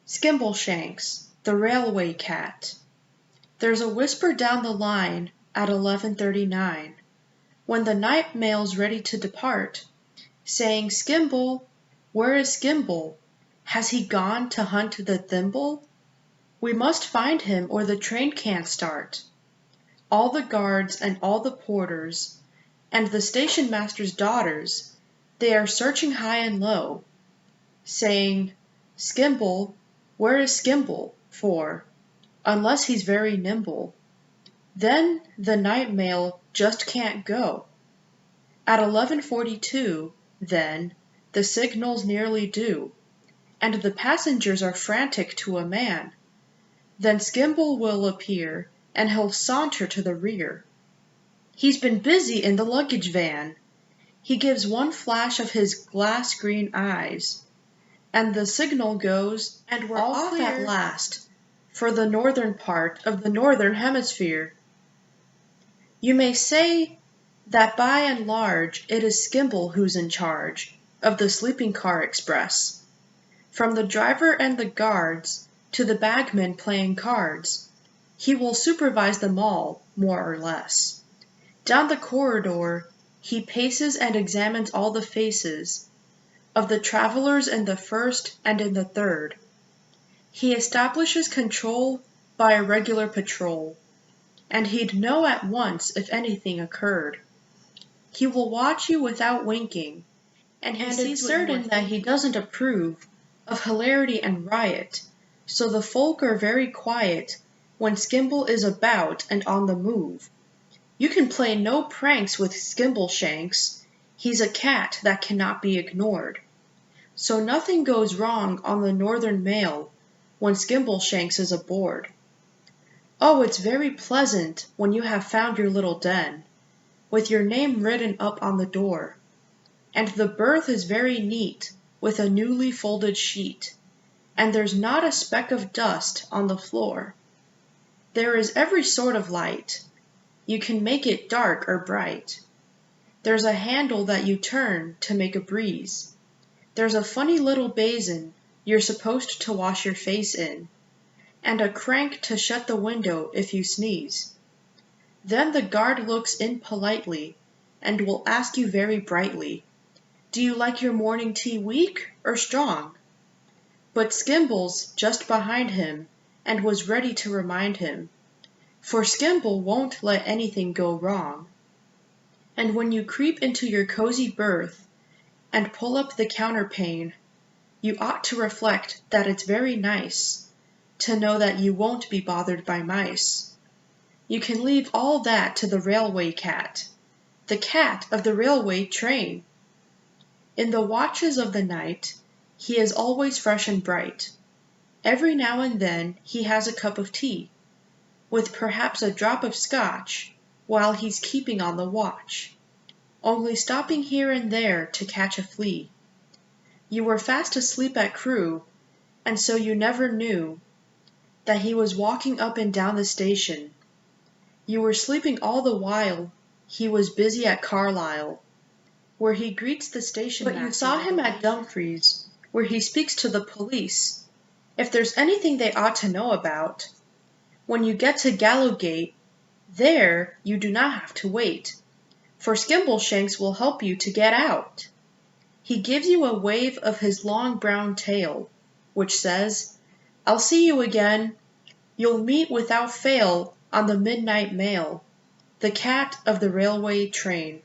Skimbleshanks, the railway cat. There's a whisper down the line at 11:39, when the night mail's ready to depart, saying, "Skimble, where is Skimble? Has he gone to hunt the thimble? We must find him or the train can't start." All the guards and all the porters, and the station master's daughters, they are searching high and low, saying, "Skimble, where is Skimble? For, unless he's very nimble, then the night mail just can't go." At 11:42, then, the signal's nearly due, and the passengers are frantic to a man. Then Skimble will appear, and he'll saunter to the rear. He's been busy in the luggage van. He gives one flash of his glass green eyes, and the signal goes, and we're off clear at last for the northern part of the northern hemisphere. You may say that by and large it is Skimble who's in charge of the sleeping car express. From the driver and the guards to the bagman playing cards, he will supervise them all, more or less. Down the corridor he paces and examines all the faces of the travelers in the first and in the third. He establishes control by a regular patrol, and he'd know at once if anything occurred. He will watch you without winking, and he's certain that he doesn't approve of hilarity and riot, so the folk are very quiet when Skimble is about and on the move. You can play no pranks with Skimbleshanks. He's a cat that cannot be ignored. So nothing goes wrong on the northern mail when Skimbleshanks is aboard. Oh, it's very pleasant when you have found your little den, with your name written up on the door, and the berth is very neat with a newly folded sheet, and there's not a speck of dust on the floor. There is every sort of light. You can make it dark or bright. There's a handle that you turn to make a breeze. There's a funny little basin you're supposed to wash your face in, and a crank to shut the window if you sneeze. Then the guard looks in politely, and will ask you very brightly, "Do you like your morning tea weak or strong?" But Skimble's just behind him, and was ready to remind him, for Skimble won't let anything go wrong. And when you creep into your cozy berth, and pull up the counterpane, you ought to reflect that it's very nice to know that you won't be bothered by mice. You can leave all that to the railway cat, the cat of the railway train. In the watches of the night, he is always fresh and bright. Every now and then he has a cup of tea, with perhaps a drop of scotch, while he's keeping on the watch, only stopping here and there to catch a flea. You were fast asleep at Crewe, and so you never knew that he was walking up and down the station. You were sleeping all the while he was busy at Carlisle, where he greets the station master. But you saw him at Dumfries, where he speaks to the police, if there's anything they ought to know about. When you get to Gallowgate, there you do not have to wait, for Skimbleshanks will help you to get out. He gives you a wave of his long brown tail, which says, "I'll see you again. You'll meet without fail on the midnight mail, the cat of the railway train."